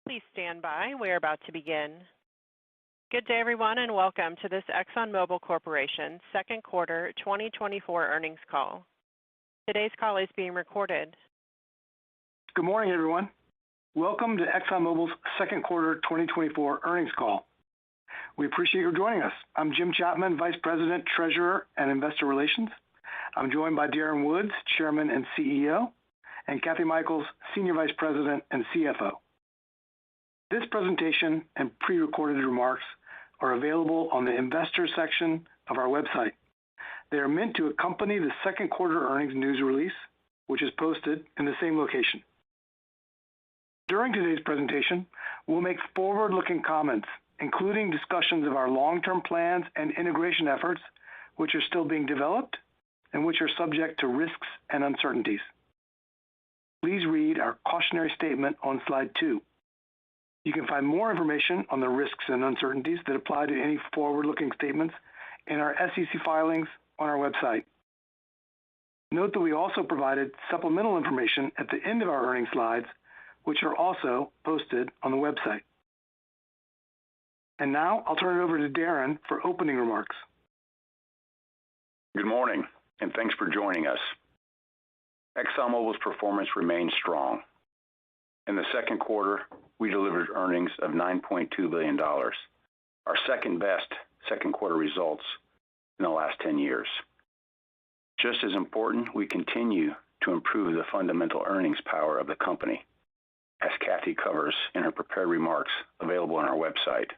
Please stand by. We're about to begin. Good day, everyone, and welcome to this ExxonMobil Corporation second quarter 2024 earnings call. Today's call is being recorded. Good morning, everyone. Welcome to ExxonMobil's second quarter 2024 earnings call. We appreciate you joining us. I'm Jim Chapman, Vice President, Treasurer, and Investor Relations. I'm joined by Darren Woods, Chairman and CEO, and Kathy Michaels, Senior Vice President and CFO. This presentation and pre-recorded remarks are available on the Investors section of our website. They are meant to accompany the second quarter earnings news release, which is posted in the same location. During today's presentation, we'll make forward-looking comments, including discussions of our long-term plans and integration efforts, which are still being developed and which are subject to risks and uncertainties. Please read our cautionary statement on slide 2. You can find more information on the risks and uncertainties that apply to any forward-looking statements in our SEC filings on our website. Note that we also provided supplemental information at the end of our earnings slides, which are also posted on the website. And now I'll turn it over to Darren for opening remarks. Good morning, and thanks for joining us. ExxonMobil's performance remains strong. In the second quarter, we delivered earnings of $9.2 billion, our second best second quarter results in the last 10 years. Just as important, we continue to improve the fundamental earnings power of the company, as Kathy covers in her prepared remarks available on our website.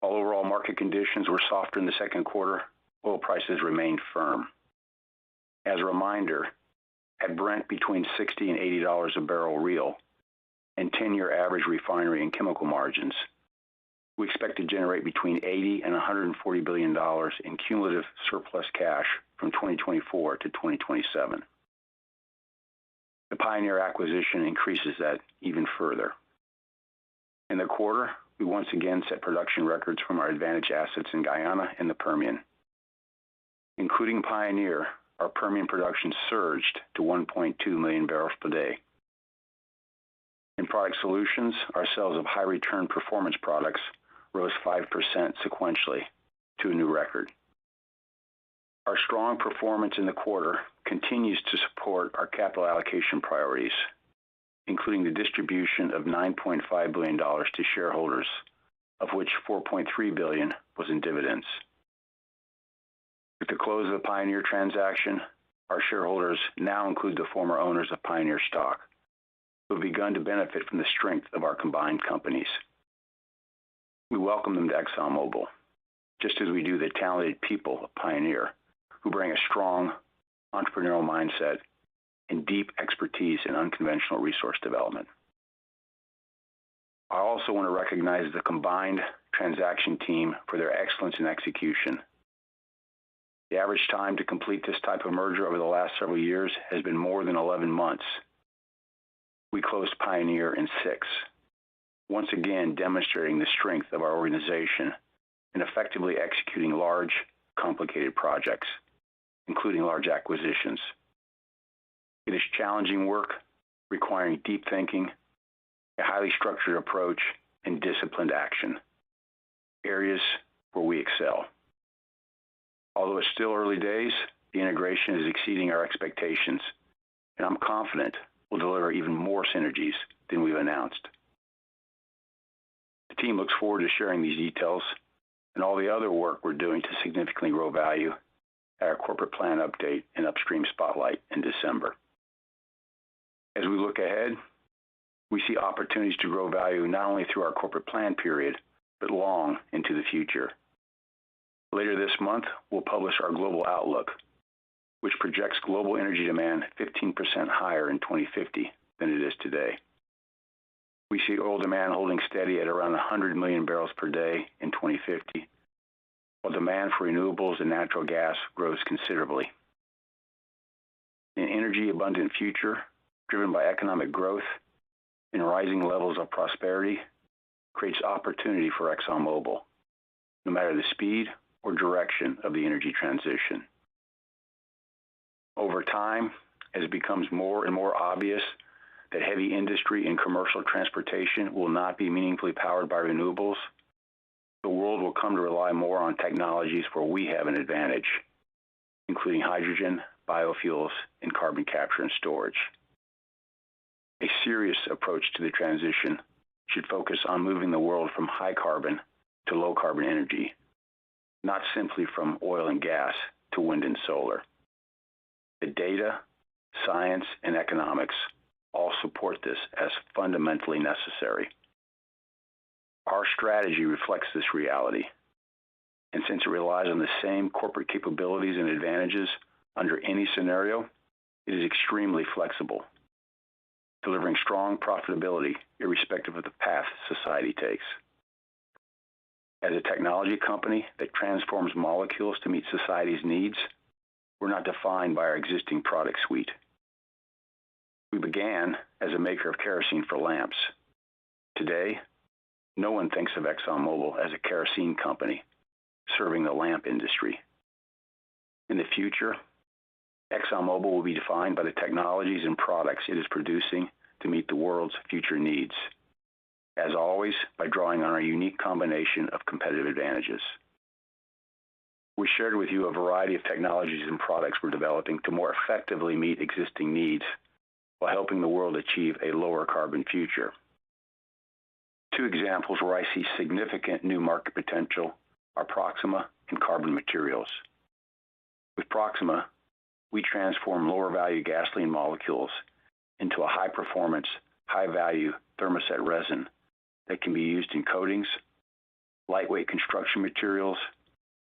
While overall market conditions were softer in the second quarter, oil prices remained firm. As a reminder, at Brent between $60 and $80 a barrel real and 10-year average refinery and chemical margins, we expect to generate between $80 and $140 billion in cumulative surplus cash from 2024 to 2027. The Pioneer acquisition increases that even further. In the quarter, we once again set production records from our advantage assets in Guyana and the Permian. Including Pioneer, our Permian production surged to 1.2 million barrels per day. In Product Solutions, our sales of high-return performance products rose 5% sequentially to a new record. Our strong performance in the quarter continues to support our capital allocation priorities, including the distribution of $9.5 billion to shareholders, of which $4.3 billion was in dividends. With the close of the Pioneer transaction, our shareholders now include the former owners of Pioneer stock, who have begun to benefit from the strength of our combined companies. We welcome them to ExxonMobil, just as we do the talented people of Pioneer, who bring a strong entrepreneurial mindset and deep expertise in unconventional resource development. I also want to recognize the combined transaction team for their excellence in execution. The average time to complete this type of merger over the last several years has been more than 11 months. We closed Pioneer in 6, once again demonstrating the strength of our organization in effectively executing large, complicated projects, including large acquisitions. It is challenging work, requiring deep thinking, a highly structured approach, and disciplined action, areas where we excel. Although it's still early days, the integration is exceeding our expectations, and I'm confident we'll deliver even more synergies than we've announced. The team looks forward to sharing these details and all the other work we're doing to significantly grow value at our corporate plan update and upstream spotlight in December. As we look ahead, we see opportunities to grow value not only through our corporate plan period, but long into the future. Later this month, we'll publish our global outlook, which projects global energy demand 15% higher in 2050 than it is today. We see oil demand holding steady at around 100 million barrels per day in 2050, while demand for renewables and natural gas grows considerably. An energy-abundant future, driven by economic growth and rising levels of prosperity, creates opportunity for ExxonMobil, no matter the speed or direction of the energy transition. Over time, as it becomes more and more obvious that heavy industry and commercial transportation will not be meaningfully powered by renewables, the world will come to rely more on technologies where we have an advantage, including hydrogen, biofuels, and carbon capture and storage. A serious approach to the transition should focus on moving the world from high carbon to low carbon energy, not simply from oil and gas to wind and solar. The data, science, and economics all support this as fundamentally necessary. Our strategy reflects this reality, and since it relies on the same corporate capabilities and advantages under any scenario, it is extremely flexible, delivering strong profitability irrespective of the path society takes. As a technology company that transforms molecules to meet society's needs, we're not defined by our existing product suite. We began as a maker of kerosene for lamps. Today, no one thinks of ExxonMobil as a kerosene company serving the lamp industry. In the future, ExxonMobil will be defined by the technologies and products it is producing to meet the world's future needs, as always by drawing on our unique combination of competitive advantages. We shared with you a variety of technologies and products we're developing to more effectively meet existing needs while helping the world achieve a lower carbon future. Two examples where I see significant new market potential are Proxima and carbon materials. With Proxima, we transform lower value gasoline molecules into a high performance, high value thermoset resin that can be used in coatings, lightweight construction materials,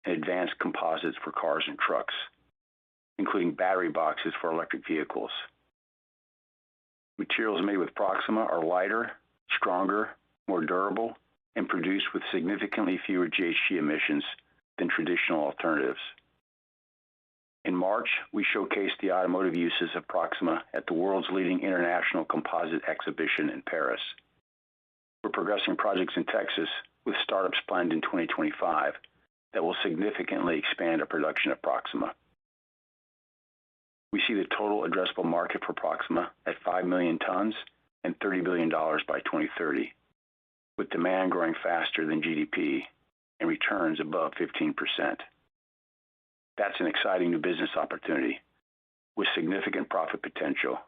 and advanced composites for cars and trucks, including battery boxes for electric vehicles. Materials made with Proxima are lighter, stronger, more durable, and produced with significantly fewer GHG emissions than traditional alternatives. In March, we showcased the automotive uses of Proxima at the world's leading international composite exhibition in Paris. We're progressing projects in Texas with startups planned in 2025 that will significantly expand our production of Proxima. We see the total addressable market for Proxima at 5 million tons and $30 billion by 2030, with demand growing faster than GDP and returns above 15%. That's an exciting new business opportunity with significant profit potential,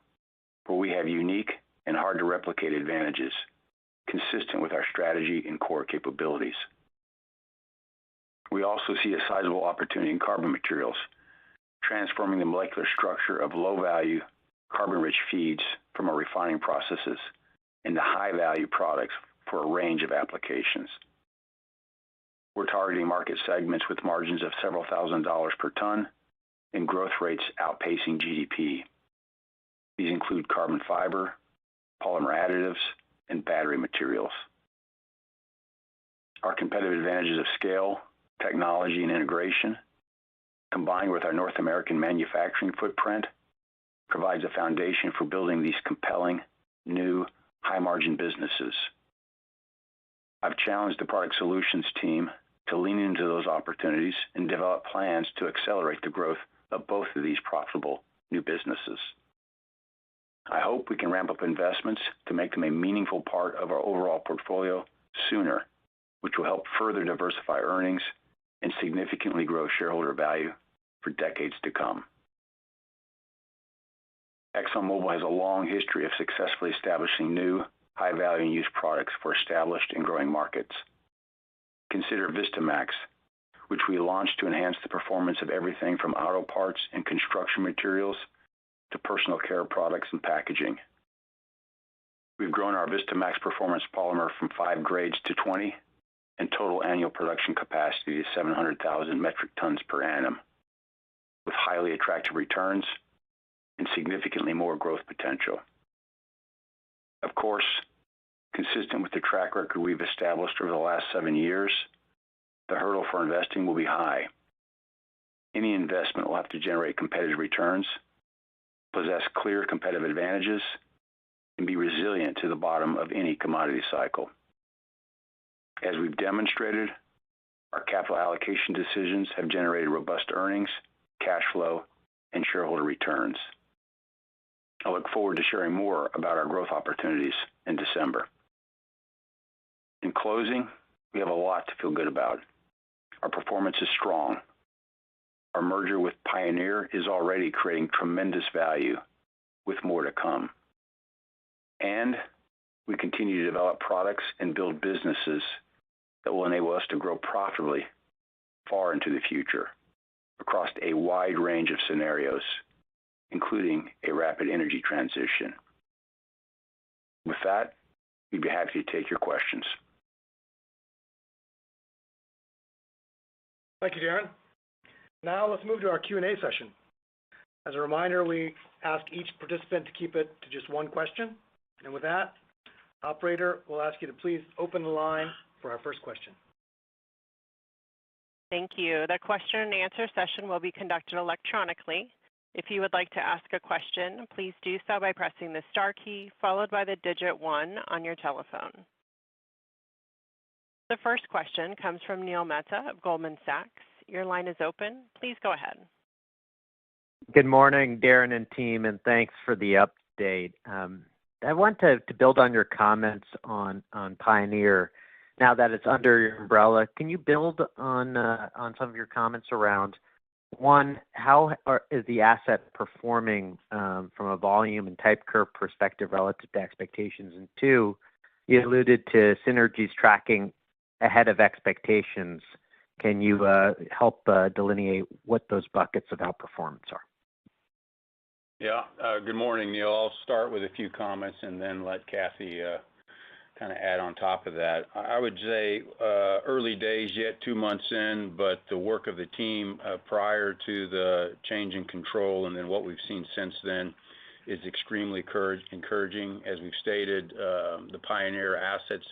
where we have unique and hard to replicate advantages consistent with our strategy and core capabilities. We also see a sizable opportunity in carbon materials, transforming the molecular structure of low-value, carbon-rich feeds from our refining processes into high-value products for a range of applications. We're targeting market segments with margins of several $1,000s per ton and growth rates outpacing GDP. These include carbon fiber, polymer additives, and battery materials. Our competitive advantages of scale, technology, and integration, combined with our North American manufacturing footprint, provides a foundation for building these compelling, new, high-margin businesses. I've challenged the product solutions team to lean into those opportunities and develop plans to accelerate the growth of both of these profitable new businesses. I hope we can ramp up investments to make them a meaningful part of our overall portfolio sooner, which will help further diversify earnings and significantly grow shareholder value for decades to come. ExxonMobil has a long history of successfully establishing new, high-value and use products for established and growing markets. Consider Vistamax, which we launched to enhance the performance of everything from auto parts and construction materials to personal care products and packaging. We've grown our Vistamax performance polymer from 5 grades to 20 and total annual production capacity to 700,000 metric tons per annum, with highly attractive returns and significantly more growth potential. Of course, consistent with the track record we've established over the last 7 years, the hurdle for investing will be high. Any investment will have to generate competitive returns, possess clear competitive advantages, and be resilient to the bottom of any commodity cycle. As we've demonstrated, our capital allocation decisions have generated robust earnings, cash flow, and shareholder returns. I look forward to sharing more about our growth opportunities in December. In closing, we have a lot to feel good about. Our performance is strong. Our merger with Pioneer is already creating tremendous value with more to come. And we continue to develop products and build businesses that will enable us to grow profitably far into the future across a wide range of scenarios, including a rapid energy transition. With that, we'd be happy to take your questions. Thank you, Darren. Now let's move to our Q&A session. As a reminder, we ask each participant to keep it to just one question. And with that, operator, we'll ask you to please open the line for our first question. Thank you. The question and answer session will be conducted electronically. If you would like to ask a question, please do so by pressing the star key followed by the digit 1 on your telephone. The first question comes from Neil Mehta of Goldman Sachs. Your line is open. Please go ahead. Good morning, Darren and team, and thanks for the update. I want to build on your comments on Pioneer. Now that it's under your umbrella, can you build on some of your comments around, one, how is the asset performing from a volume and type curve perspective relative to expectations? And two, you alluded to synergies tracking ahead of expectations. Can you help delineate what those buckets of outperformance are? Yeah, good morning, Neil. I'll start with a few comments and then let Kathy kind of add on top of that. I would say early days yet, 2 months in, but the work of the team prior to the change in control and then what we've seen since then is extremely encouraging. As we've stated, the Pioneer assets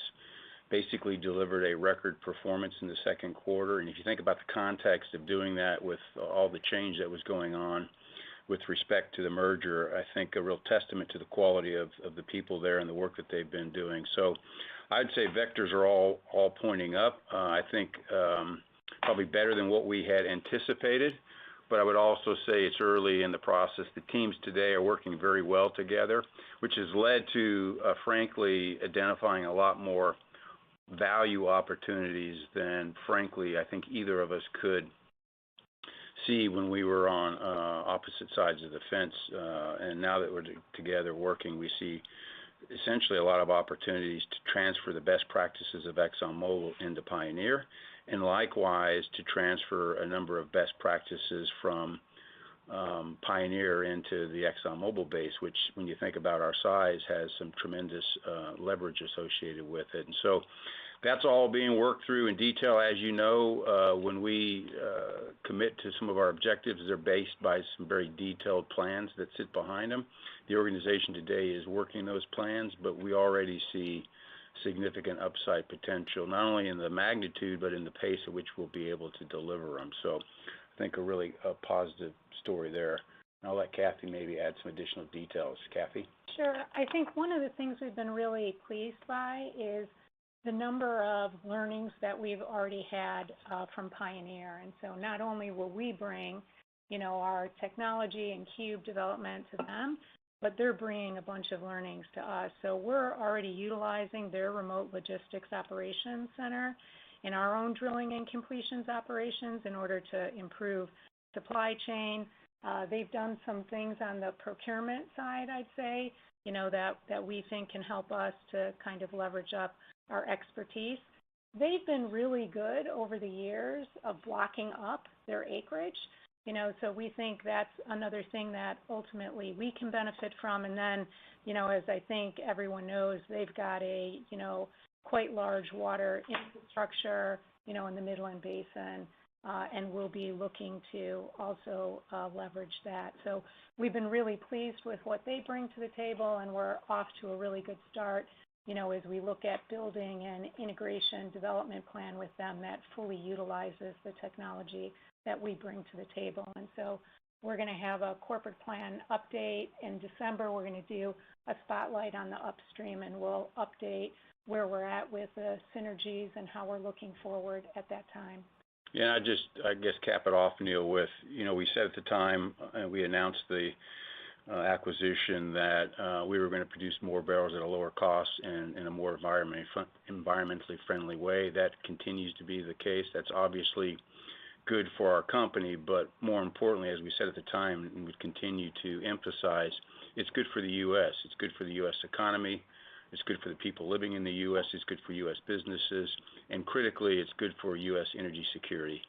basically delivered a record performance in the second quarter. And if you think about the context of doing that with all the change that was going on with respect to the merger, I think a real testament to the quality of the people there and the work that they've been doing. So I'd say vectors are all pointing up. I think probably better than what we had anticipated, but I would also say it's early in the process. The teams today are working very well together, which has led to, frankly, identifying a lot more value opportunities than, frankly, I think either of us could see when we were on opposite sides of the fence. And now that we're together working, we see essentially a lot of opportunities to transfer the best practices of ExxonMobil into Pioneer, and likewise to transfer a number of best practices from Pioneer into the ExxonMobil base, which, when you think about our size, has some tremendous leverage associated with it. And so that's all being worked through in detail. As you know, when we commit to some of our objectives, they're based by some very detailed plans that sit behind them. The organization today is working those plans, but we already see significant upside potential, not only in the magnitude, but in the pace at which we'll be able to deliver them. So I think a really positive story there. I'll let Kathy maybe add some additional details. Kathy? Sure. I think one of the things we've been really pleased by is the number of learnings that we've already had from Pioneer. And so not only will we bring, our technology and cube development to them, but they're bringing a bunch of learnings to us. So we're already utilizing their remote logistics operations center in our own drilling and completions operations in order to improve supply chain. They've done some things on the procurement side, I'd say, that we think can help us to kind of leverage up our expertise. They've been really good over the years of blocking up their acreage, so we think that's another thing that ultimately we can benefit from. And then, as I think everyone knows, they've got a, quite large water infrastructure, in the Midland Basin, and we'll be looking to also leverage that. So we've been really pleased with what they bring to the table, and we're off to a really good start, as we look at building an integration development plan with them that fully utilizes the technology that we bring to the table. And so we're going to have a corporate plan update in December. We're going to do a spotlight on the upstream, and we'll update where we're at with the synergies and how we're looking forward at that time. Yeah, I guess cap it off, Neil, with, we said at the time we announced the acquisition that we were going to produce more barrels at a lower cost and in a more environmentally friendly way. That continues to be the case. That's obviously good for our company, but more importantly, as we said at the time, and we continue to emphasize, it's good for the U.S. It's good for the U.S. economy. It's good for the people living in the U.S. It's good for U.S. businesses. And critically, it's good for U.S. energy security.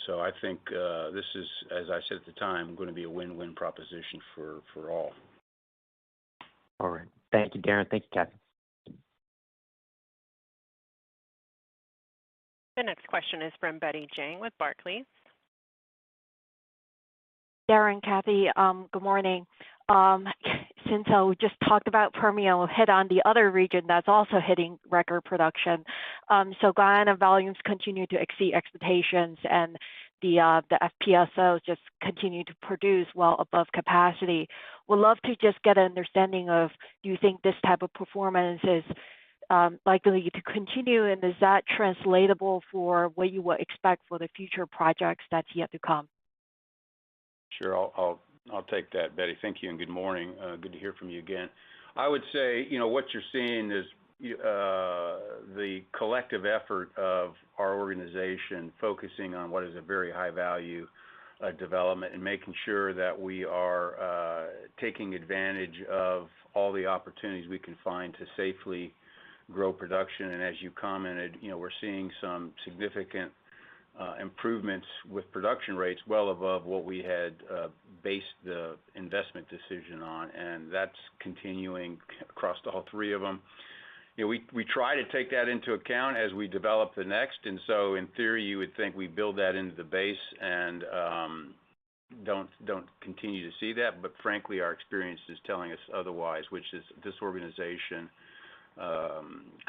So I think this is, as I said at the time, going to be a win-win proposition for all. All right. Thank you, Darren. Thank you, Kathy. The next question is from Betty Jiang with Barclays. Darren, Kathy, good morning. Since we just talked about Permian, we'll hit on the other region that's also hitting record production. So Guyana volumes continue to exceed expectations, and the FPSOs just continue to produce well above capacity. Would love to just get an understanding of, do you think this type of performance is likely to continue, and is that translatable for what you would expect for the future projects that's yet to come? Sure, I'll take that, Betty. Thank you, and good morning. Good to hear from you again. I would say, what you're seeing is the collective effort of our organization focusing on what is a very high value development and making sure that we are taking advantage of all the opportunities we can find to safely grow production. And as you commented, we're seeing some significant improvements with production rates well above what we had based the investment decision on, and that's continuing across all three of them. We try to take that into account as we develop the next, and so in theory you would think we build that into the base and don't continue to see that, but frankly our experience is telling us otherwise, which is this organization,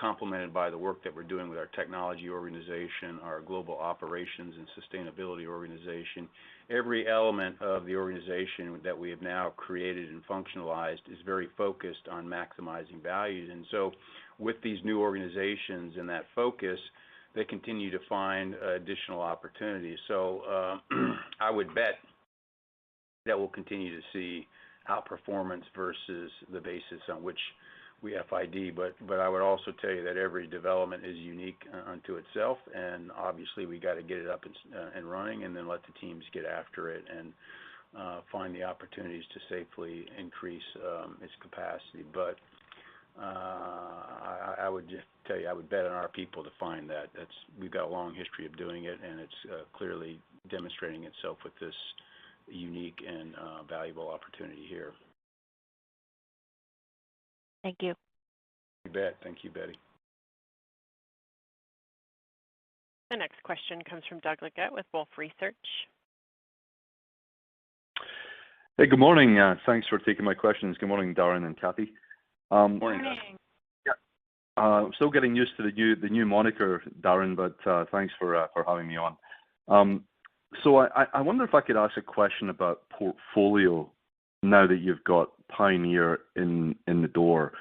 complemented by the work that we're doing with our technology organization, our global operations and sustainability organization. Every element of the organization that we have now created and functionalized is very focused on maximizing values. And so with these new organizations and that focus, they continue to find additional opportunities. So I would bet that we'll continue to see outperformance versus the basis on which we FID, but I would also tell you that every development is unique unto itself, and obviously we got to get it up and running, and then let the teams get after it and find the opportunities to safely increase its capacity. But I would just tell you, I would bet on our people to find that. We've got a long history of doing it, and it's clearly demonstrating itself with this unique and valuable opportunity here. Thank you. You bet. Thank you, Betty. The next question comes from Doug Leggett with Wolfe Research. Hey, good morning. Thanks for taking my questions. Good morning, Darren and Kathy. Morning. I'm still getting used to the new moniker, Darren, but thanks for having me on. So I wonder if I could ask a question about portfolio now that you've got Pioneer in the door.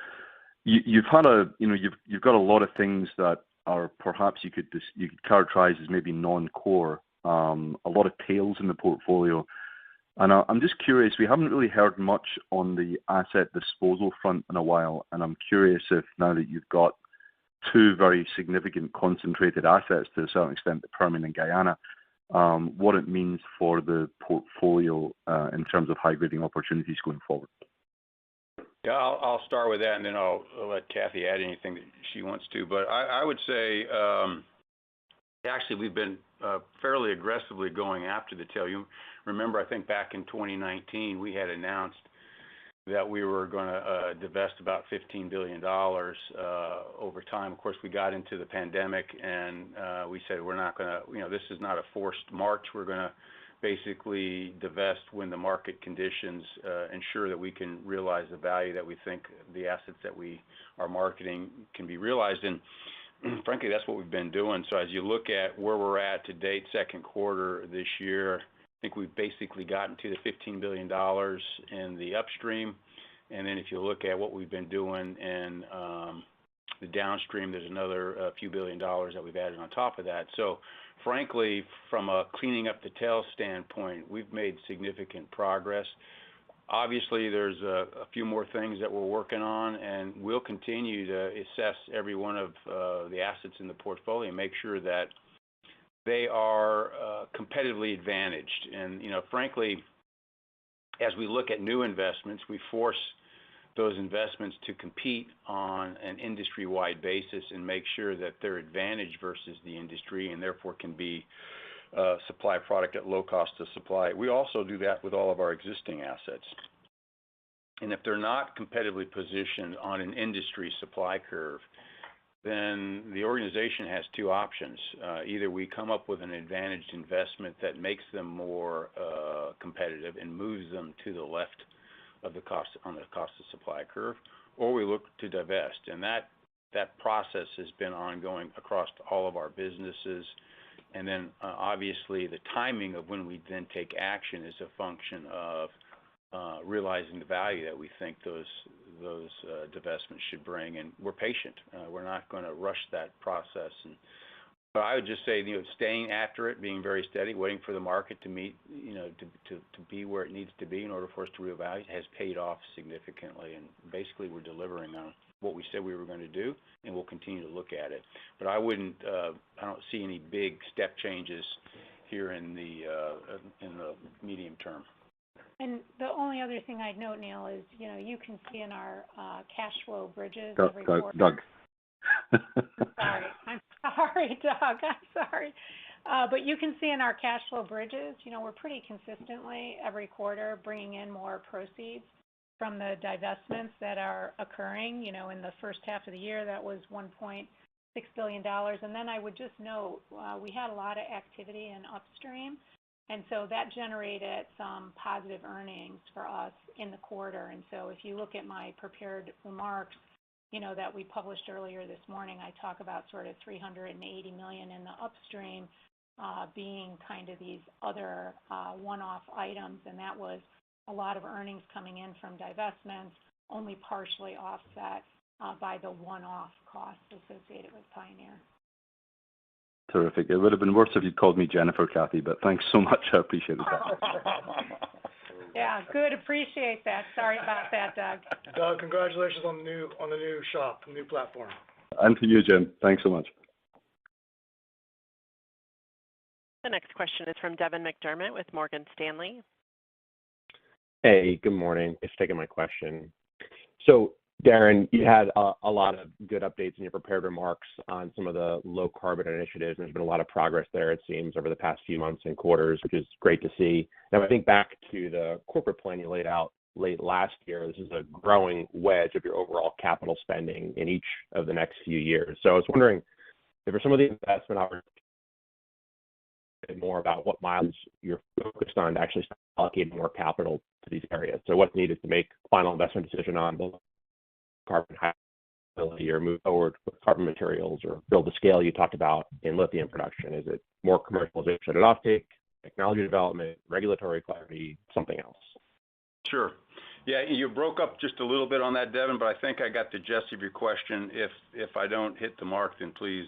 You've got a lot of things that are perhaps you could characterize as maybe non-core. A lot of tails in the portfolio, and I'm just curious. We haven't really heard much on the asset disposal front in a while, and I'm curious if now that you've got two very significant concentrated assets to a certain extent, the Permian and Guyana, what it means for the portfolio in terms of high-grading opportunities going forward. Yeah, I'll start with that, and then I'll let Kathy add anything that she wants to. But I would say, actually, we've been fairly aggressively going after the tail. You remember, I think back in 2019, we had announced that we were going to divest about $15 billion over time. Of course, we got into the pandemic, and we said we're not going to, this is not a forced march. We're going to basically divest when the market conditions ensure that we can realize the value that we think the assets that we are marketing can be realized. And frankly, that's what we've been doing. So as you look at where we're at to date, second quarter this year, I think we've basically gotten to the $15 billion in the upstream. And then if you look at what we've been doing in the downstream, there's another few $1 billion that we've added on top of that. So frankly, from a cleaning up the tail standpoint, we've made significant progress. Obviously, there's a few more things that we're working on, and we'll continue to assess every one of the assets in the portfolio and make sure that they are competitively advantaged. And, frankly, as we look at new investments, we force those investments to compete on an industry-wide basis and make sure that they're advantaged versus the industry and therefore can be supply product at low cost of supply. We also do that with all of our existing assets. And if they're not competitively positioned on an industry supply curve, then the organization has two options. Either we come up with an advantaged investment that makes them more competitive and moves them to the left of the cost of supply curve, or we look to divest. And that process has been ongoing across all of our businesses. And then obviously the timing of when we then take action is a function of realizing the value that we think those divestments should bring. And we're patient. We're not going to rush that process. But I would just say, staying after it, being very steady, waiting for the market to meet, to be where it needs to be in order for us to reevaluate, has paid off significantly. And basically, we're delivering on what we said we were going to do, and we'll continue to look at it. But I don't see any big step changes here in the medium term. And the only other thing I'd note, Neil, is, you can see in our cash flow bridges every quarter. Doug. I'm sorry, Doug. I'm sorry. But you can see in our cash flow bridges, we're pretty consistently every quarter bringing in more proceeds from the divestments that are occurring. In the first half of the year, that was $1.6 billion. And then I would just note, we had a lot of activity in upstream. And so that generated some positive earnings for us in the quarter. And so if you look at my prepared remarks, that we published earlier this morning, I talk about sort of $380 million in the upstream being kind of these other one-off items. And that was a lot of earnings coming in from divestments, only partially offset by the one-off costs associated with Pioneer. Terrific. It would have been worse if you'd called me Jennifer, Kathy, but thanks so much. I appreciate it. Yeah, good. Appreciate that. Sorry about that, Doug. Doug, congratulations on the new shop, the new platform. And to you, Jim. Thanks so much. The next question is from Devin McDermott with Morgan Stanley. Hey, good morning. Thanks for taking my question. So, Darren, you had a lot of good updates in your prepared remarks on some of the low carbon initiatives. There's been a lot of progress there, it seems, over the past few months and quarters, which is great to see. Now, I think back to the corporate plan you laid out late last year, this is a growing wedge of your overall capital spending in each of the next few years. So I was wondering if for some of the investment opportunities, more about what miles you're focused on to actually allocate more capital to these areas. So what's needed to make final investment decision on the carbon ability or move forward with carbon materials or build the scale you talked about in lithium production? Is it more commercialization at offtake, technology development, regulatory clarity, something else? Sure. Yeah, you broke up just a little bit on that, Devin, but I think I got the gist of your question. If I don't hit the mark, then please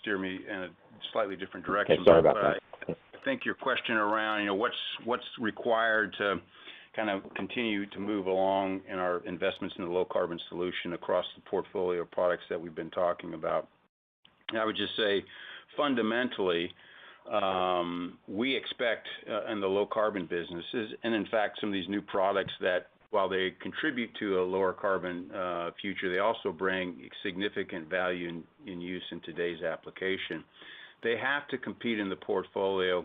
steer me in a slightly different direction. Okay, sorry about that. I think your question around, what's required to kind of continue to move along in our investments in the low carbon solution across the portfolio of products that we've been talking about. And I would just say fundamentally, we expect in the low carbon businesses, and in fact some of these new products that while they contribute to a lower carbon future, they also bring significant value in use in today's application. They have to compete in the portfolio.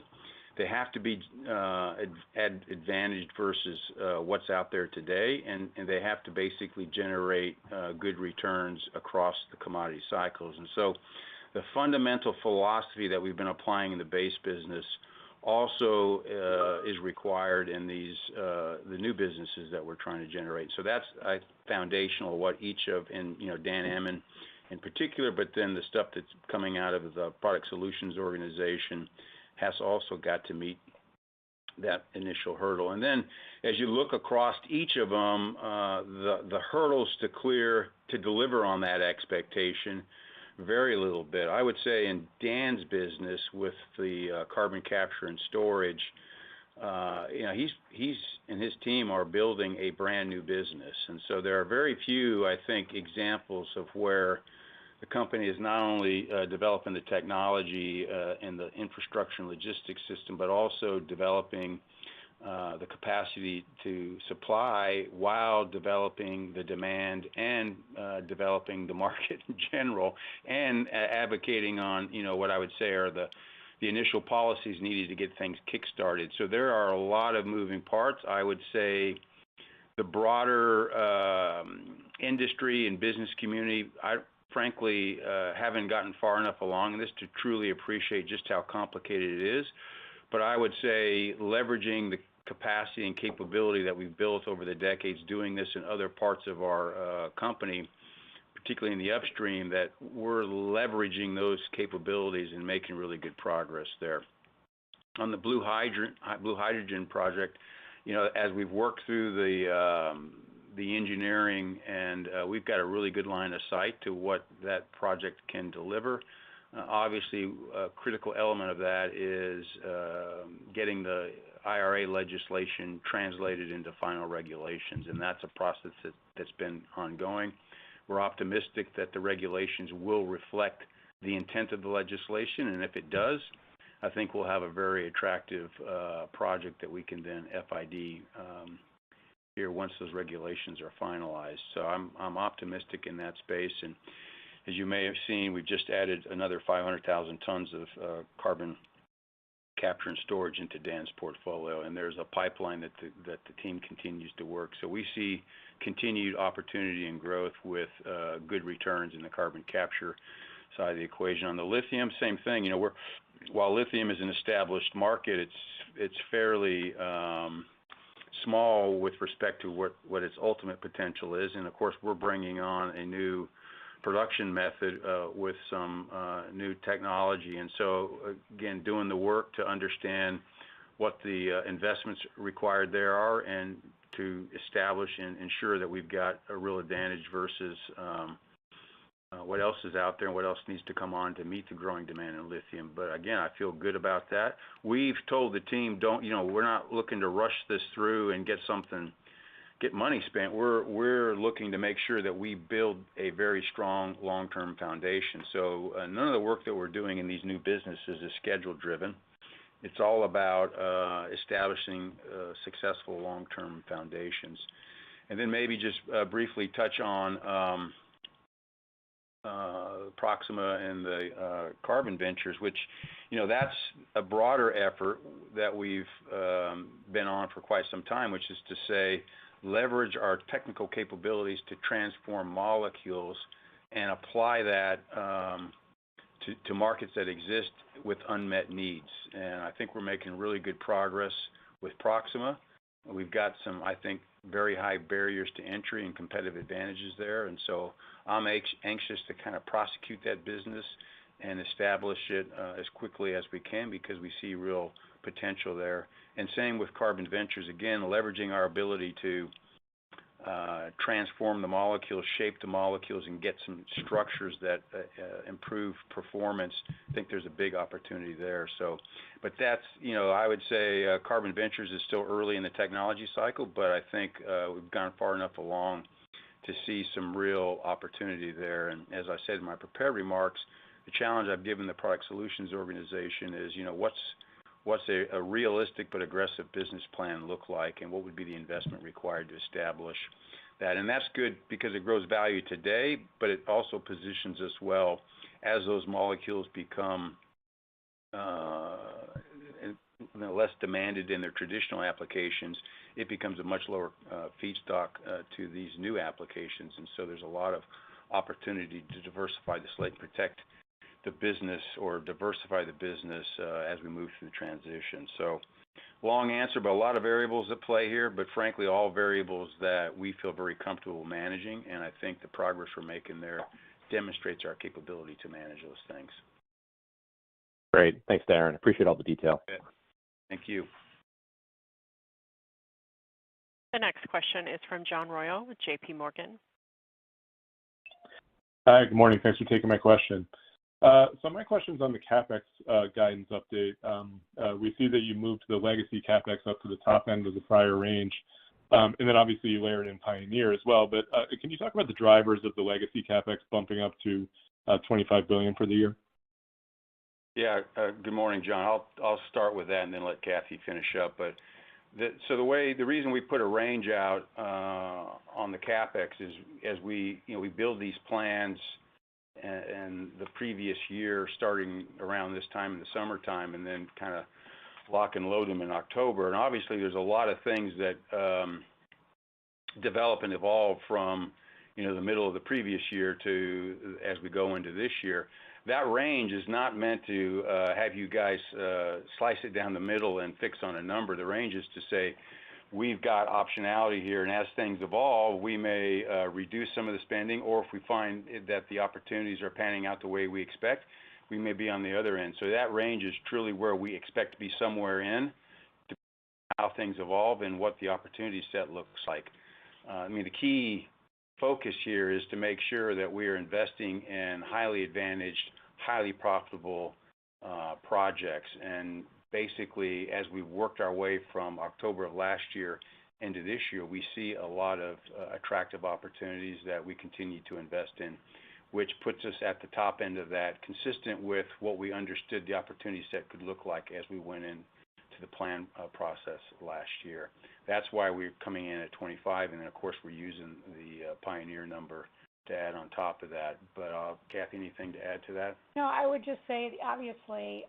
They have to be advantaged versus what's out there today, and they have to basically generate good returns across the commodity cycles. And so the fundamental philosophy that we've been applying in the base business also is required in these the new businesses that we're trying to generate. So that's foundational. What each of Dan Ammon in particular, but then the stuff that's coming out of the Product Solutions organization has also got to meet that initial hurdle. And then as you look across each of them, the hurdles to deliver on that expectation vary a little bit. I would say in Dan's business with the carbon capture and storage, he's and his team are building a brand new business. And so there are very few, I think, examples of where the company is not only developing the technology and the infrastructure and logistics system, but also developing the capacity to supply while developing the demand and developing the market in general, and advocating on, what I would say are the initial policies needed to get things kick-started. So there are a lot of moving parts. I would say the broader industry and business community, I frankly haven't gotten far enough along in this to truly appreciate just how complicated it is. But I would say leveraging the capacity and capability that we've built over the decades doing this in other parts of our company, particularly in the upstream, that we're leveraging those capabilities and making really good progress there. On the blue hydrogen project, as we've worked through the engineering, and we've got a really good line of sight to what that project can deliver. Obviously, a critical element of that is getting the IRA legislation translated into final regulations, and that's a process that's been ongoing. We're optimistic that the regulations will reflect the intent of the legislation, and if it does, I think we'll have a very attractive project that we can then FID here once those regulations are finalized. So I'm optimistic in that space, and as you may have seen, we've just added another 500,000 tons of carbon capture and storage into Dan's portfolio, and there's a pipeline that the team continues to work. So we see continued opportunity and growth with good returns in the carbon capture side of the equation. On the lithium, same thing. While lithium is an established market, it's fairly small with respect to what its ultimate potential is. And of course, we're bringing on a new production method with some new technology. And so, again, doing the work to understand what the investments required there are, and to establish and ensure that we've got a real advantage versus what else is out there and what else needs to come on to meet the growing demand in lithium. But again, I feel good about that. We've told the team, we're not looking to rush this through and get money spent. We're looking to make sure that we build a very strong long-term foundation. So none of the work that we're doing in these new businesses is schedule-driven. It's all about establishing successful long-term foundations. And then maybe just briefly touch on Proxima and the carbon ventures, which, that's a broader effort that we've been on for quite some time, which is to say, leverage our technical capabilities to transform molecules and apply that to markets that exist with unmet needs. And I think we're making really good progress with Proxima. We've got some, I think, very high barriers to entry and competitive advantages there. And so I'm anxious to kind of prosecute that business and establish it as quickly as we can, because we see real potential there. And same with carbon ventures, again, leveraging our ability to transform the molecules, shape the molecules, and get some structures that improve performance. I think there's a big opportunity there. So, but that's, I would say carbon ventures is still early in the technology cycle, but I think we've gone far enough along to see some real opportunity there. And as I said in my prepared remarks, the challenge I've given the Product Solutions organization is, what's a realistic but aggressive business plan look like, and what would be the investment required to establish that? And that's good because it grows value today, but it also positions us well as those molecules become less demanded in their traditional applications. It becomes a much lower feedstock to these new applications, and so there's a lot of opportunity to diversify the slate, protect the business, or diversify the business as we move through the transition. So long answer, but a lot of variables at play here, but frankly, all variables that we feel very comfortable managing, and I think the progress we're making there demonstrates our capability to manage those things. Great. Thanks, Darren. Appreciate all the detail. Okay. Thank you. The next question is from John Royall with J.P. Morgan. Hi, good morning. Thanks for taking my question. So my question's on the CapEx guidance update. We see that you moved the legacy CapEx up to the top end of the prior range, and then obviously you layered in Pioneer as well. But can you talk about the drivers of the legacy CapEx bumping up to $25 billion for the year? Yeah. Good morning, John. I'll start with that and then let Kathy finish up. But the reason we put a range out on the CapEx is as we build these plans and the previous year, starting around this time in the summertime, and then kind of lock and load them in October. And obviously, there's a lot of things that develop and evolve from the middle of the previous year to as we go into this year. That range is not meant to have you guys slice it down the middle and fix on a number. The range is to say we've got optionality here, and as things evolve, we may reduce some of the spending, or if we find that the opportunities are panning out the way we expect, we may be on the other end. So that range is truly where we expect to be somewhere in to how things evolve and what the opportunity set looks like. The key focus here is to make sure that we are investing in highly advantaged, highly profitable projects. And basically, as we worked our way from October of last year into this year, we see a lot of attractive opportunities that we continue to invest in, which puts us at the top end of that, consistent with what we understood the opportunity set could look like as we went into the plan process last year. That's why we're coming in at 25, and then of course we're using the Pioneer number to add on top of that. But Kathy, anything to add to that? No, I would just say, obviously,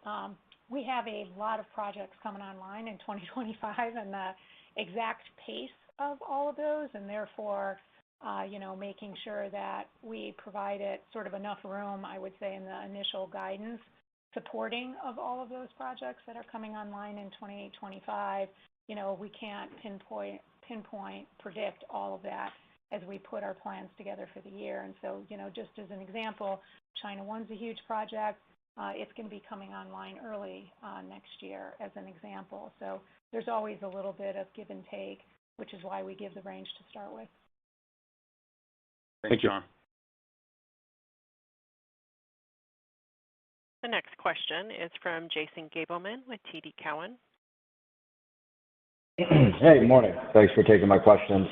we have a lot of projects coming online in 2025, and the exact pace of all of those, and therefore, making sure that we provided sort of enough room, I would say, in the initial guidance supporting of all of those projects that are coming online in 2025. We can't pinpoint, predict all of that as we put our plans together for the year. And so, just as an example, China 1's a huge project. It's going to be coming online early next year as an example. So there's always a little bit of give and take, which is why we give the range to start with. Thank you, John. The next question is from Jason Gabelman with TD Cowen. Hey, morning. Thanks for taking my questions.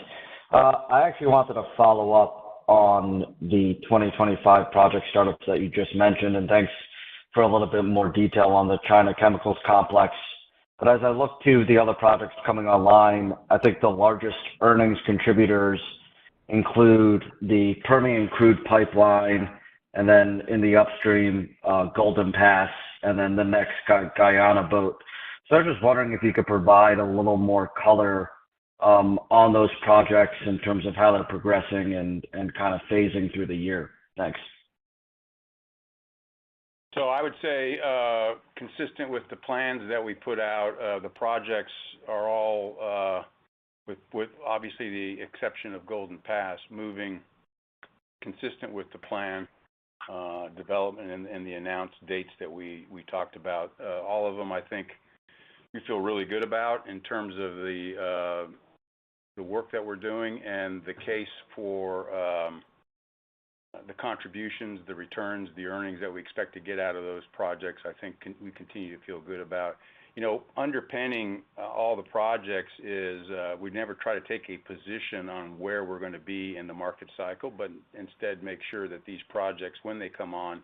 I actually wanted to follow up on the 2025 project startups that you just mentioned, and thanks for a little bit more detail on the China Chemicals Complex. But as I look to the other projects coming online, I think the largest earnings contributors include the Permian crude pipeline, and then in the upstream, Golden Pass, and then the next Guyana boat. So I was just wondering if you could provide a little more color on those projects in terms of how they're progressing and kind of phasing through the year. Thanks. So I would say, consistent with the plans that we put out, the projects are all, with obviously the exception of Golden Pass, moving consistent with the plan, development and the announced dates that we talked about. All of them, I think, we feel really good about in terms of the work that we're doing and the case for the contributions, the returns, the earnings that we expect to get out of those projects. I think we continue to feel good about. Underpinning all the projects is we never try to take a position on where we're going to be in the market cycle, but instead make sure that these projects, when they come on,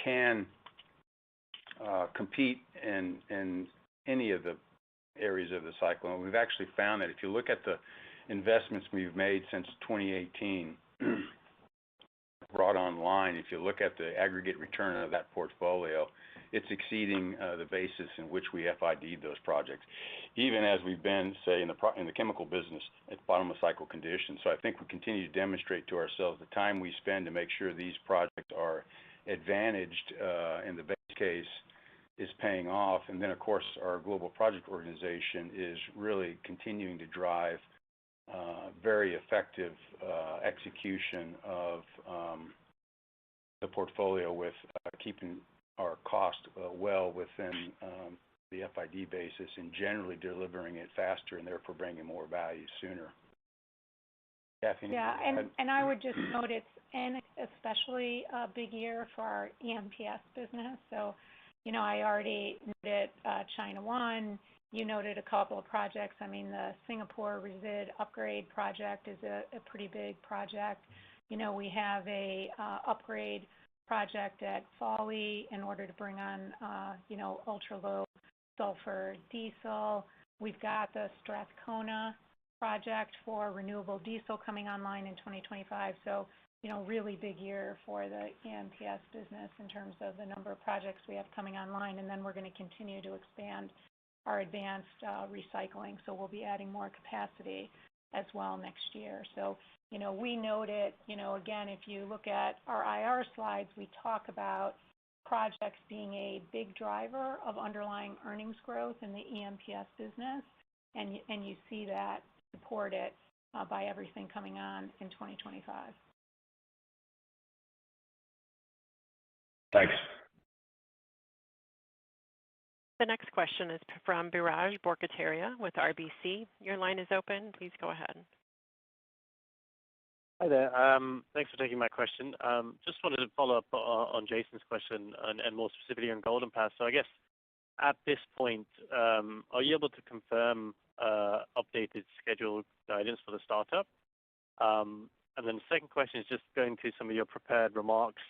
can compete in any of the areas of the cycle. And we've actually found that if you look at the investments we've made since 2018, brought online, if you look at the aggregate return of that portfolio, it's exceeding the basis in which we FID'd those projects, even as we've been, say, in the chemical business at bottom of cycle conditions. So I think we continue to demonstrate to ourselves the time we spend to make sure these projects are advantaged in the base case is paying off. And then, of course, our global project organization is really continuing to drive very effective execution of the portfolio with keeping our cost well within the FID basis and generally delivering it faster and therefore bringing more value sooner. Kathy, Yeah, and I would just note it's an especially big year for our EMPS business. So, I already noted China 1. You noted a couple of projects. I mean, the Singapore resid upgrade project is a pretty big project. We have a upgrade project at Fawley in order to bring on, ultra low sulfur diesel. We've got the Strathcona project for renewable diesel coming online in 2025. So, really big year for the EMPS business in terms of the number of projects we have coming online. And then we're going to continue to expand our advanced recycling. So we'll be adding more capacity as well next year. So, we noted, again, if you look at our IR slides, we talk about projects being a big driver of underlying earnings growth in the EMPS business. And you see that supported by everything coming on in 2025. Thanks. The next question is from Biraj Borkhataria with RBC. Your line is open. Please go ahead. Hi there. Thanks for taking my question. Just wanted to follow up on Jason's question and more specifically on Golden Pass. So I guess at this point, are you able to confirm updated schedule guidance for the startup? And then the second question is just going to some of your prepared remarks.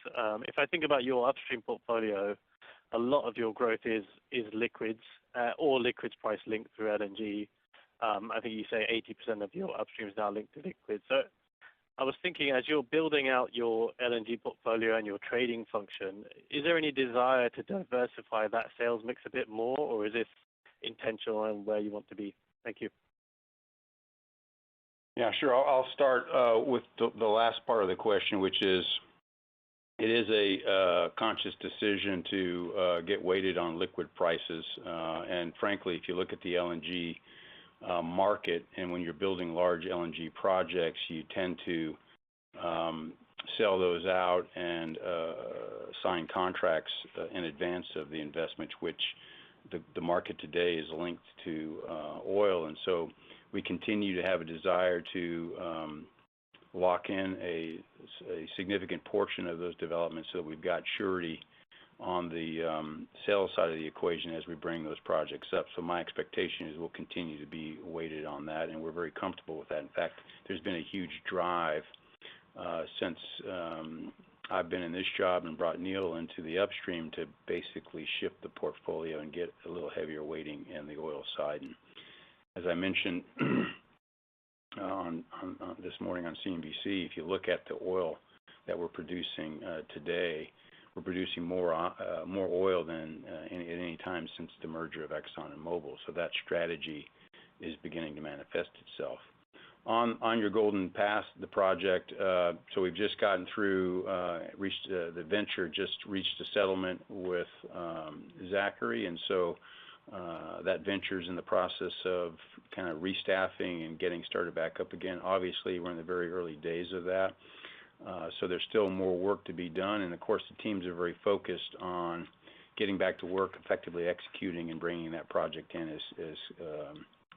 If I think about your upstream portfolio, a lot of your growth is liquids or liquids price linked through LNG. I think you say 80% of your upstream is now linked to liquids. So I was thinking, as you're building out your LNG portfolio and your trading function, is there any desire to diversify that sales mix a bit more, or is this intentional and where you want to be? Thank you. Yeah, sure. I'll start with the last part of the question, which is, it is a conscious decision to get weighted on liquid prices. And frankly, if you look at the LNG market, and when you're building large LNG projects, you tend to sell those out and sign contracts in advance of the investment, which the market today is linked to oil. And so we continue to have a desire to lock in a significant portion of those developments so that we've got surety on the sales side of the equation as we bring those projects up. So my expectation is we'll continue to be weighted on that, and we're very comfortable with that. In fact, there's been a huge drive since I've been in this job and brought Neil into the upstream to basically shift the portfolio and get a little heavier weighting in the oil side. And as I mentioned on this morning on CNBC, if you look at the oil that we're producing today, we're producing more oil than at any time since the merger of Exxon and Mobil. So that strategy is beginning to manifest itself. On your Golden Pass, the project, so we've just gotten through, the venture just reached a settlement with Zachary, and so that venture is in the process of kind of restaffing and getting started back up again. Obviously, we're in the very early days of that, so there's still more work to be done. And of course, the teams are very focused on getting back to work, effectively executing and bringing that project in as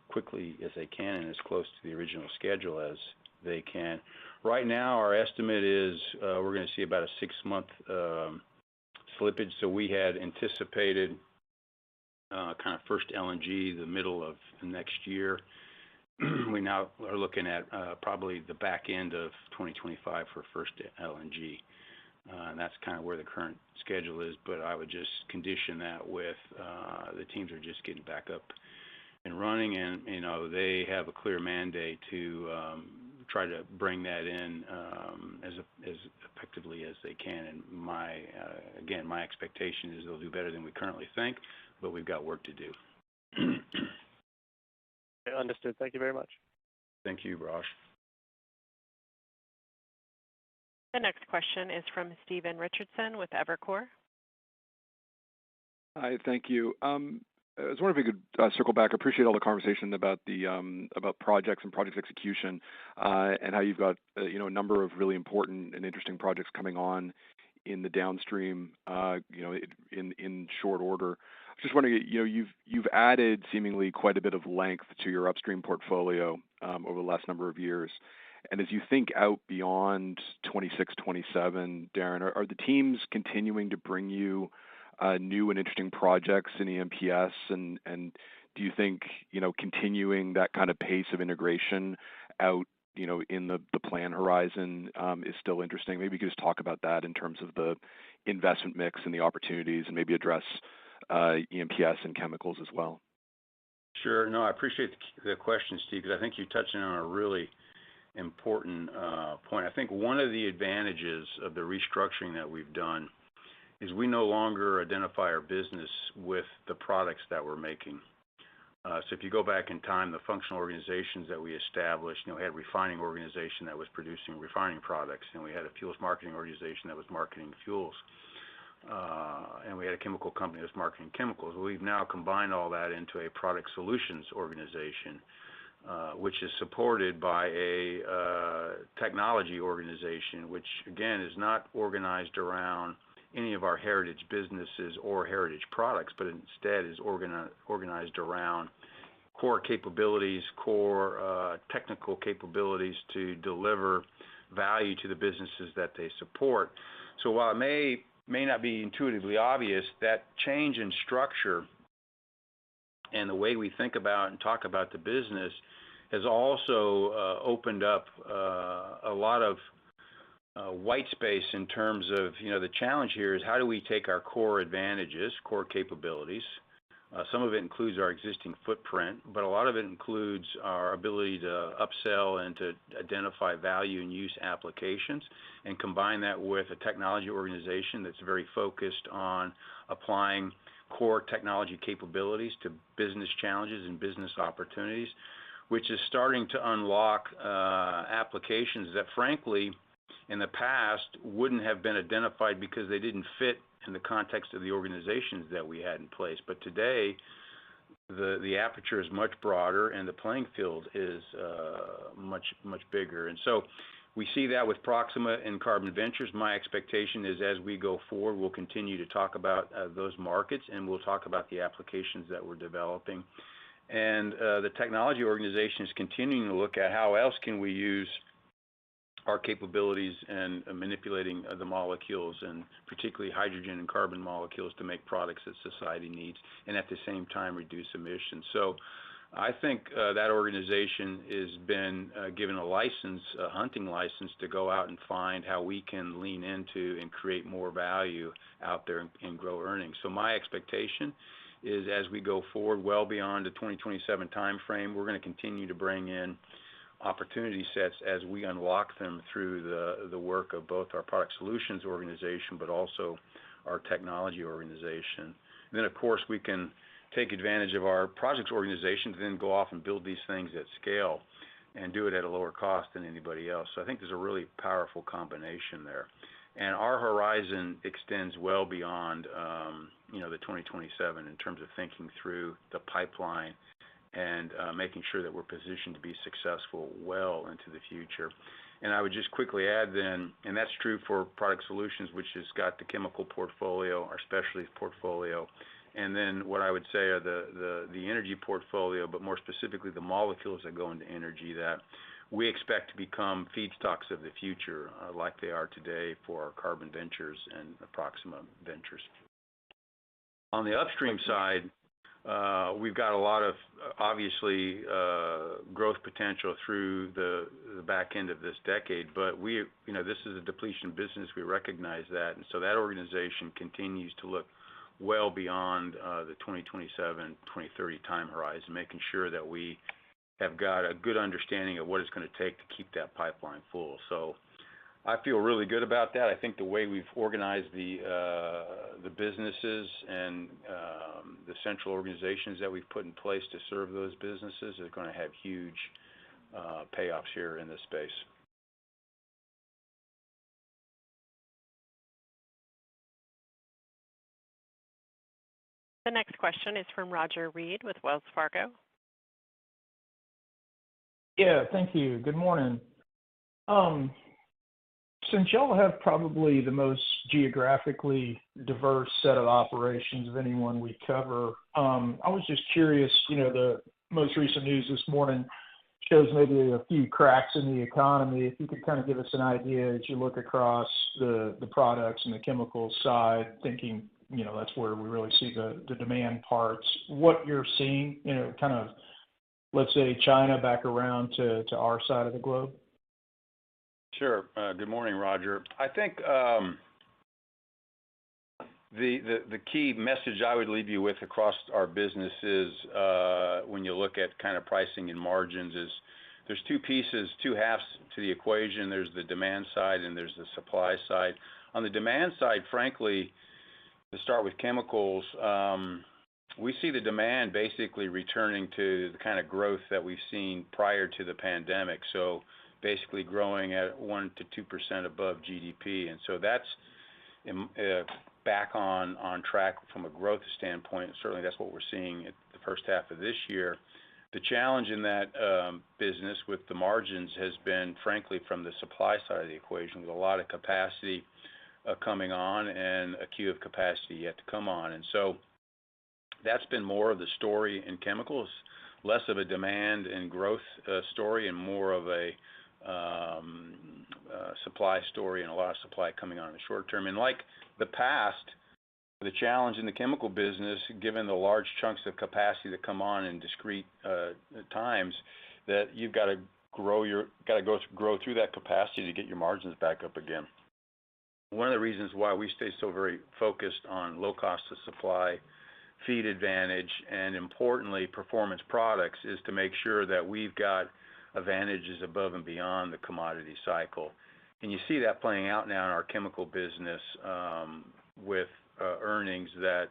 quickly as they can and as close to the original schedule as they can. Right now, our estimate is we're going to see about a 6-month slippage. So we had anticipated kind of first LNG the middle of next year. We now are looking at probably the back end of 2025 for first LNG. And that's kind of where the current schedule is. But I would just condition that with the teams are just getting back up and running, and they have a clear mandate to try to bring that in as effectively as they can. And again, my expectation is they'll do better than we currently think, but we've got work to do. Understood. Thank you very much. Thank you, Raj. The next question is from Stephen Richardson with Evercore. Hi, thank you. I was wondering if we could circle back. I appreciate all the conversation about the about projects and project execution, and how you've got a number of really important and interesting projects coming on in the downstream, in short order. Just wondering, you've added seemingly quite a bit of length to your upstream portfolio over the last number of years, And as you think out beyond 26, 27, Darren, are the teams continuing to bring you new and interesting projects in EMPS? And do you think, continuing that kind of pace of integration out, in the plan horizon is still interesting? Maybe you could just talk about that in terms of the investment mix and the opportunities, and maybe address EMPS and chemicals as well. Sure. No, I appreciate the question, Steve, because I think you're touching on a really important point. I think one of the advantages of the restructuring that we've done is we no longer identify our business with the products that we're making. So if you go back in time, the functional organizations that we established, we had a refining organization that was producing refining products, and we had a fuels marketing organization that was marketing fuels. And we had a chemical company that was marketing chemicals. We've now combined all that into a product solutions organization, which is supported by a technology organization, which again is not organized around any of our heritage businesses or heritage products, but instead is organized around core capabilities, core technical capabilities to deliver value to the businesses that they support. So while it may not be intuitively obvious, that change in structure and the way we think about and talk about the business has also opened up a lot of white space in terms of, the challenge here is how do we take our core advantages, core capabilities. Some of it includes our existing footprint, but a lot of it includes our ability to upsell and to identify value and use applications, and combine that with a technology organization that's very focused on applying core technology capabilities to business challenges and business opportunities, which is starting to unlock applications that frankly in the past wouldn't have been identified because they didn't fit in the context of the organizations that we had in place. But today, the aperture is much broader and the playing field is much bigger. And so we see that with Proxima and Carbon Ventures. My expectation is as we go forward, we'll continue to talk about those markets, and we'll talk about the applications that we're developing. And the technology organization is continuing to look at how else can we use our capabilities and manipulating the molecules, and particularly hydrogen and carbon molecules, to make products that society needs, and at the same time reduce emissions. So I think that organization has been given a license, a hunting license, to go out and find how we can lean into and create more value out there and grow earnings. So my expectation is as we go forward well beyond the 2027 timeframe, we're going to continue to bring in opportunity sets as we unlock them through the work of both our product solutions organization, but also our technology organization. And then, of course, we can take advantage of our projects organization to then go off and build these things at scale and do it at a lower cost than anybody else. So I think there's a really powerful combination there. And our horizon extends well beyond, the 2027 in terms of thinking through the pipeline and making sure that we're positioned to be successful well into the future. And I would just quickly add then, and that's true for product solutions, which has got the chemical portfolio, our specialties portfolio, and then what I would say are the energy portfolio, but more specifically the molecules that go into energy that we expect to become feedstocks of the future, like they are today for our Carbon Ventures and the Proxima Ventures. On the upstream side, we've got a lot of, obviously, growth potential through the back end of this decade, but this is a depletion business. We recognize that, and so that organization continues to look well beyond the 2027, 2030 time horizon, making sure that we have got a good understanding of what it's going to take to keep that pipeline full. So I feel really good about that. I think the way we've organized the businesses and the central organizations that we've put in place to serve those businesses is going to have huge payoffs here in this space. The next question is from Roger Reed with Wells Fargo. Yeah, thank you. Good morning. Since y'all have probably the most geographically diverse set of operations of anyone we cover, I was just curious, the most recent news this morning shows maybe a few cracks in the economy. If you could kind of give us an idea as you look across the products and the chemicals side, thinking, that's where we really see the demand parts, what you're seeing, kind of, let's say, China back around to our side of the globe? Sure. Good morning, Roger. I think the key message I would leave you with across our business is when you look at kind of pricing and margins is there's two halves to the equation. There's the demand side and there's the supply side. On the demand side, frankly, to start with chemicals, we see the demand basically returning to the kind of growth that we've seen prior to the pandemic. So basically growing at 1 to 2% above GDP. And so that's back on track from a growth standpoint. Certainly that's what we're seeing at the first half of this year. The challenge in that business with the margins has been, frankly, from the supply side of the equation, with a lot of capacity coming on and a queue of capacity yet to come on. And so that's been more of the story in chemicals, less of a demand and growth story and more of a supply story, and a lot of supply coming on in the short term. And like the past, the challenge in the chemical business, given the large chunks of capacity that come on in discrete times, that you've got to grow through that capacity to get your margins back up again. One of the reasons why we stay so very focused on low cost of supply, feed advantage, and importantly, performance products is to make sure that we've got advantages above and beyond the commodity cycle. And you see that playing out now in our chemical business with earnings that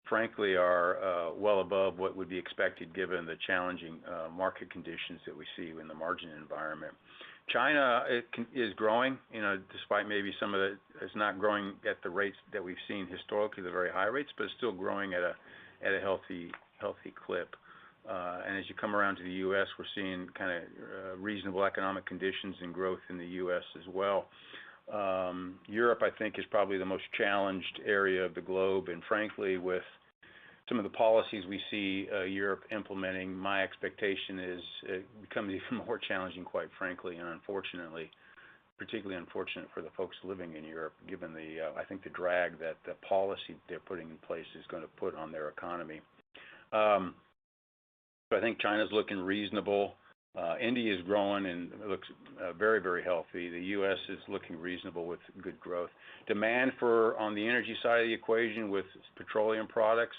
frankly are well above what would be expected given the challenging market conditions that we see in the margin environment. China is growing, despite maybe some of it's not growing at the rates that we've seen historically, the very high rates, but it's still growing at a healthy clip. And as you come around to the U.S., we're seeing kind of reasonable economic conditions and growth in the U.S. as well. Europe, I think, is probably the most challenged area of the globe, and frankly, with some of the policies we see Europe implementing, my expectation is it becomes even more challenging, quite frankly, and unfortunately, particularly unfortunate for the folks living in Europe, given I think the drag that the policy they're putting in place is going to put on their economy. So I think China's looking reasonable. India is growing and looks very, very healthy. The U.S. is looking reasonable with good growth. Demand on the energy side of the equation with petroleum products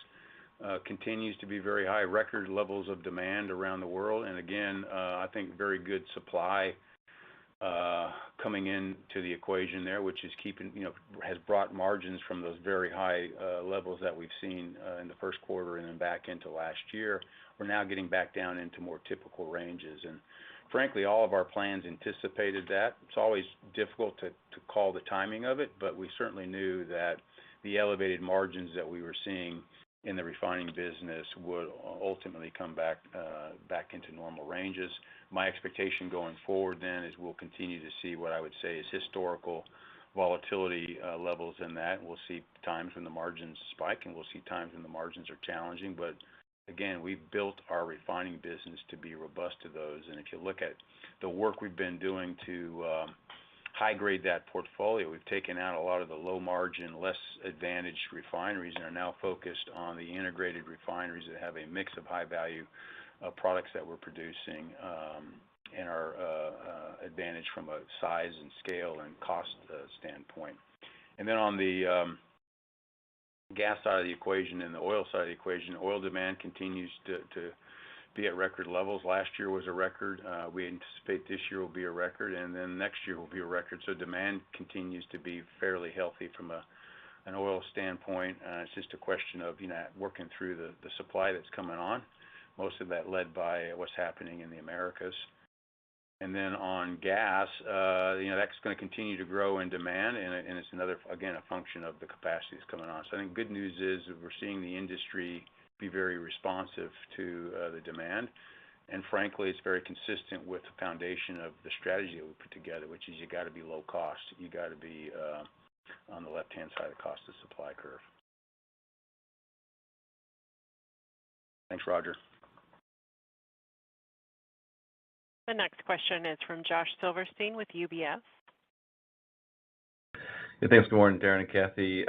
continues to be very high, record levels of demand around the world. And again, I think very good supply coming into the equation there, which is has brought margins from those very high levels that we've seen in the first quarter and then back into last year. We're now getting back down into more typical ranges. And frankly, all of our plans anticipated that. It's always difficult to call the timing of it, but we certainly knew that the elevated margins that we were seeing in the refining business would ultimately come back into normal ranges. My expectation going forward then is we'll continue to see what I would say is historical volatility levels in that. We'll see times when the margins spike and we'll see times when the margins are challenging. But again, we've built our refining business to be robust to those. And if you look at the work we've been doing to high grade that portfolio, we've taken out a lot of the low margin, less advantaged refineries and are now focused on the integrated refineries that have a mix of high value products that we're producing and are advantaged from a size and scale and cost standpoint. And then on the gas side of the equation and the oil side of the equation, oil demand continues to be at record levels. Last year was a record. We anticipate this year will be a record, and then next year will be a record. So demand continues to be fairly healthy from an oil standpoint. It's just a question of working through the supply that's coming on, most of that led by what's happening in the Americas. And then on gas, that's going to continue to grow in demand, and it's another, again, a function of the capacity that's coming on. So I think good news is that we're seeing the industry be very responsive to the demand, and frankly, it's very consistent with the foundation of the strategy that we put together, which is you got to be low cost. You got to be on the left-hand side of the cost of supply curve. Thanks, Roger. The next question is from Josh Silverstein with UBS. Yeah, thanks. Good morning, Darren and Kathy.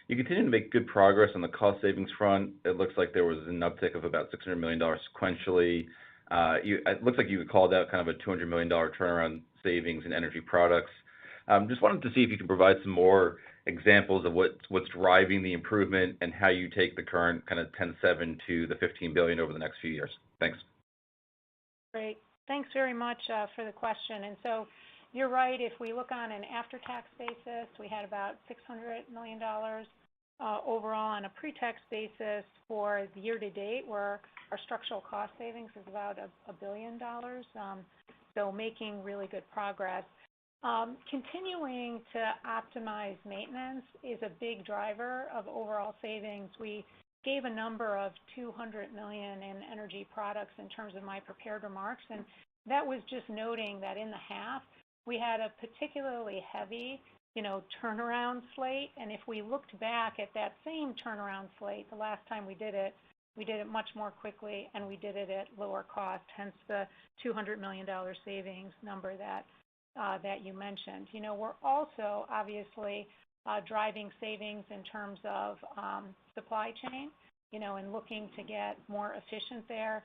You continue to make good progress on the cost savings front. It looks like there was an uptick of about $600 million sequentially. It looks like you called out kind of a $200 million turnaround savings in energy products. Just wanted to see if you could provide some more examples of what's driving the improvement and how you take the current kind of 10.7 to the 15 billion over the next few years. Thanks. Great. Thanks very much for the question. And so you're right. If we look on an after-tax basis, we had about $600 million overall on a pre-tax basis for the year-to-date, where our structural cost savings is about $1 billion. So making really good progress. Continuing to optimize maintenance is a big driver of overall savings. We gave a number of $200 million in energy products in terms of my prepared remarks, and that was just noting that in the half we had a particularly heavy, turnaround slate. And if we looked back at that same turnaround slate, the last time we did it much more quickly, and we did it at lower cost. Hence the $200 million savings number that you mentioned. We're also obviously driving savings in terms of supply chain, and looking to get more efficient there.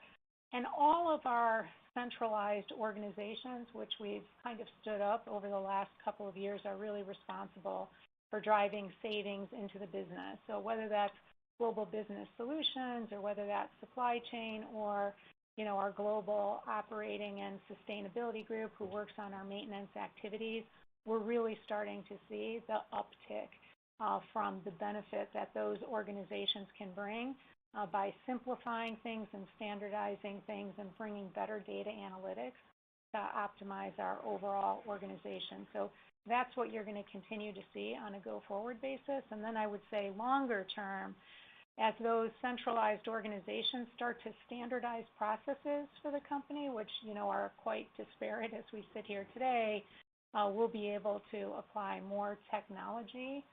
And all of our centralized organizations, which we've kind of stood up over the last couple of years, are really responsible for driving savings into the business. So whether that's global business solutions, or whether that's supply chain, or our global operating and sustainability group who works on our maintenance activities, we're really starting to see the uptick from the benefit that those organizations can bring by simplifying things and standardizing things and bringing better data analytics to optimize our overall organization. So that's what you're going to continue to see on a go-forward basis. And then I would say longer term, as those centralized organizations start to standardize processes for the company, which are quite disparate as we sit here today, we'll be able to apply more technology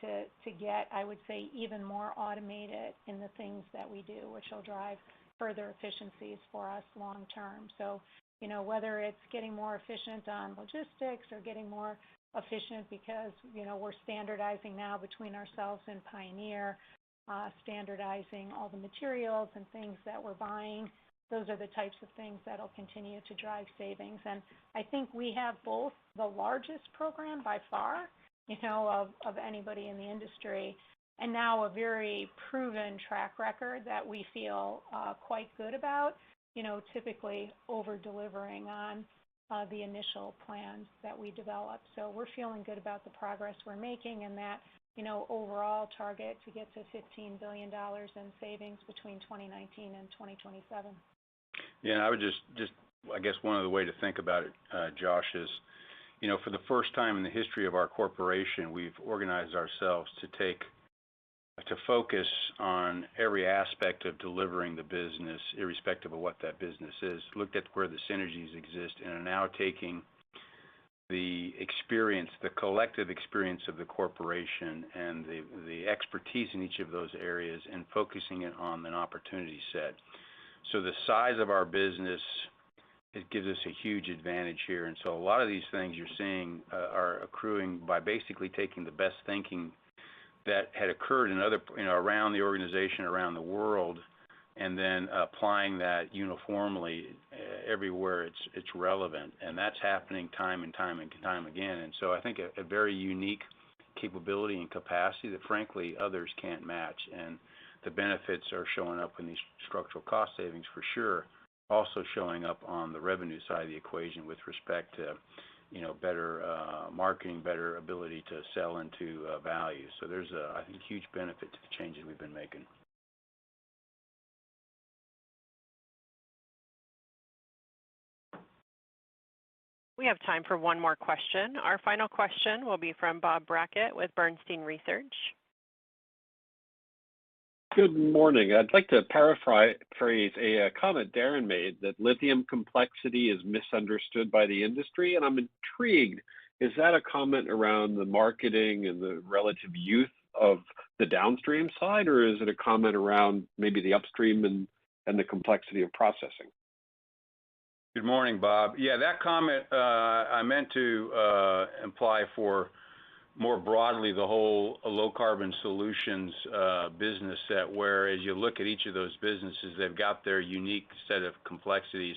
to get, I would say, even more automated in the things that we do, which will drive further efficiencies for us long term. So, whether it's getting more efficient on logistics or getting more efficient because, we're standardizing now between ourselves and Pioneer, standardizing all the materials and things that we're buying, those are the types of things that'll continue to drive savings. And I think we have both the largest program by far, of anybody in the industry, and now a very proven track record that we feel quite good about, typically over-delivering on the initial plans that we developed. So we're feeling good about the progress we're making, and that overall target to get to $15 billion in savings between 2019 and 2027. Yeah, I would just I guess one of the way to think about it, Josh, is, for the first time in the history of our corporation, we've organized ourselves to focus on every aspect of delivering the business, irrespective of what that business is. Looked at where the synergies exist, and are now taking the experience, the collective experience of the corporation and the expertise in each of those areas, and focusing it on an opportunity set. So the size of our business, it gives us a huge advantage here. And so a lot of these things you're seeing are accruing by basically taking the best thinking that had occurred in other, around the organization, around the world, and then applying that uniformly everywhere it's relevant. And that's happening time and time again. And so I think a very unique capability and capacity that frankly others can't match. And the benefits are showing up in these structural cost savings for sure, also showing up on the revenue side of the equation with respect to better marketing, better ability to sell into value. So there's I think huge benefit to the changes we've been making. We have time for one more question. Our final question will be from Bob Brackett with Bernstein Research. Good morning. I'd like to paraphrase a comment Darren made, that lithium complexity is misunderstood by the industry, and I'm intrigued. Is that a comment around the marketing and the relative youth of the downstream side, or is it a comment around maybe the upstream and the complexity of processing? Good morning, Bob. Yeah, that comment I meant to imply for more broadly the whole low carbon solutions business set, where as you look at each of those businesses, they've got their unique set of complexities.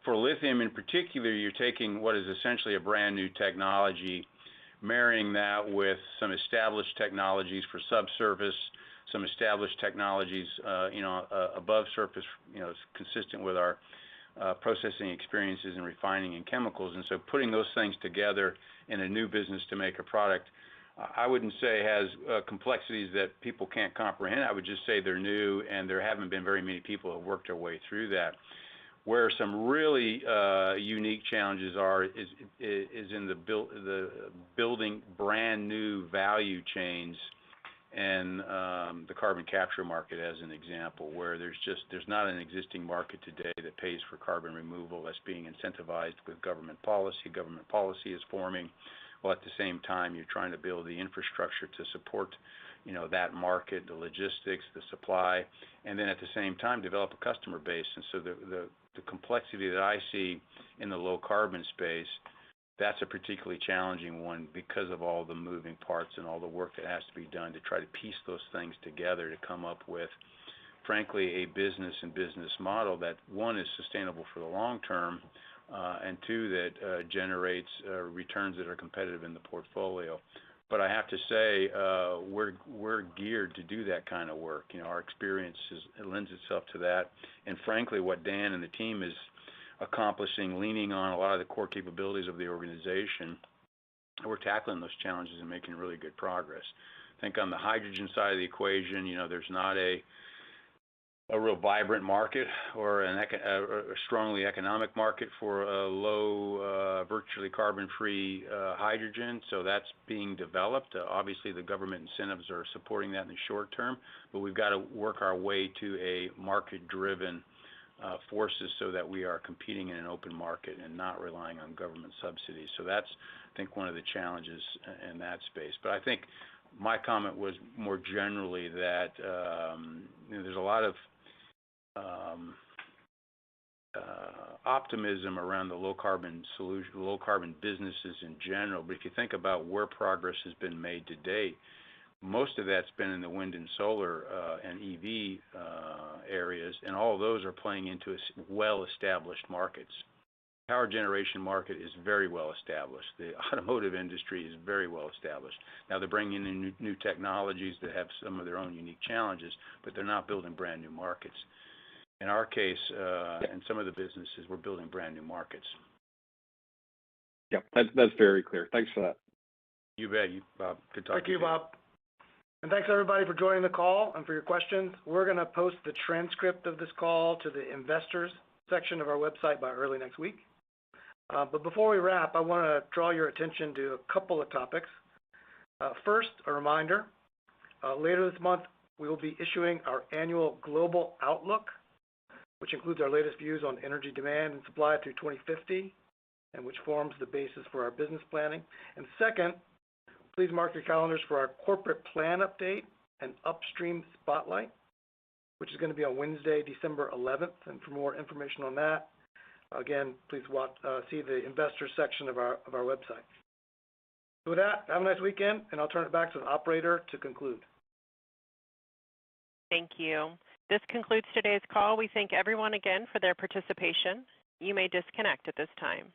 For lithium in particular, you're taking what is essentially a brand new technology, marrying that with some established technologies for subsurface, some established technologies, above surface, consistent with our processing experiences in refining and chemicals. And so putting those things together in a new business to make a product, I wouldn't say has complexities that people can't comprehend. I would just say they're new, and there haven't been very many people who have worked their way through that. Where some really unique challenges are is in the building brand new value chains and the carbon capture market as an example, where there's not an existing market today that pays for carbon removal that's being incentivized with government policy. Government policy is forming, while at the same time you're trying to build the infrastructure to support that market, the logistics, the supply, and then at the same time develop a customer base. And so the complexity that I see in the low carbon space, that's a particularly challenging one because of all the moving parts and all the work that has to be done to try to piece those things together to come up with, frankly, a business and business model that, one, is sustainable for the long term, and two, that generates returns that are competitive in the portfolio. But I have to say, we're geared to do that kind of work. Our experience lends itself to that, and frankly, what Dan and the team is accomplishing, leaning on a lot of the core capabilities of the organization, we're tackling those challenges and making really good progress. I think on the hydrogen side of the equation, there's not a real vibrant market or a strongly economic market for a low, virtually carbon-free hydrogen. So that's being developed. Obviously, the government incentives are supporting that in the short term, but we've got to work our way to a market-driven forces so that we are competing in an open market and not relying on government subsidies. So that's, I think, one of the challenges in that space. But I think my comment was more generally that there's a lot of optimism around the low carbon businesses in general. But if you think about where progress has been made to date, most of that's been in the wind and solar and EV areas, and all of those are playing into well-established markets. Power generation market is very well established. The automotive industry is very well established. Now they're bringing in new technologies that have some of their own unique challenges, but they're not building brand new markets. In our case, and some of the businesses, we're building brand new markets. Yeah, that's very clear. Thanks for that. You bet, Bob. Good talking to you. Thank you, Bob. And thanks everybody for joining the call and for your questions. We're going to post the transcript of this call to the investors section of our website by early next week. But before we wrap, I want to draw your attention to a couple of topics. First, a reminder, later this month, we will be issuing our annual Global Outlook, which includes our latest views on energy demand and supply through 2050, and which forms the basis for our business planning. And second, please mark your calendars for our corporate plan update and upstream spotlight, which is going to be on Wednesday, December 11th. And for more information on that, again, please see the investors section of our website. So with that, have a nice weekend, and I'll turn it back to the operator to conclude. Thank you. This concludes today's call. We thank everyone again for their participation. You may disconnect at this time.